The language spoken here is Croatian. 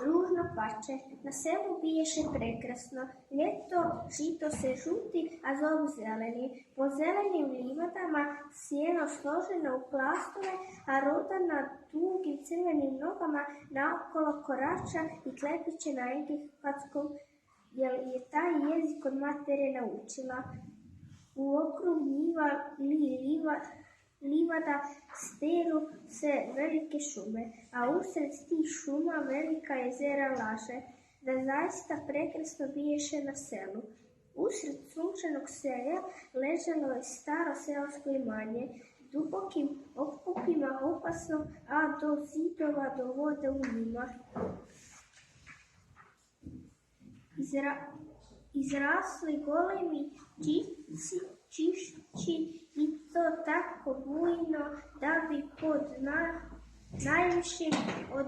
ružno plače, na selu biješe prekrasno, ljeto žito se žuti, a zob zeleni. Po zelenim livadama sjeno složeno u plastove, a roda na dugim crvenim nogama naokolo korača i klepiće na egipatskom, jer je taj jezik od matere naučila. U okrug njiva livada steru se velike šume, a usred tih šuma velika jezera laže, da zaista prekrasno biješe na selu. Usred sunčanog selja ležalo je staro seosko imanje, dubokim okopima opasno, a do zidova do vode u njima. Izrasli golemi čišći i to tako bujno da bi pod najvišim od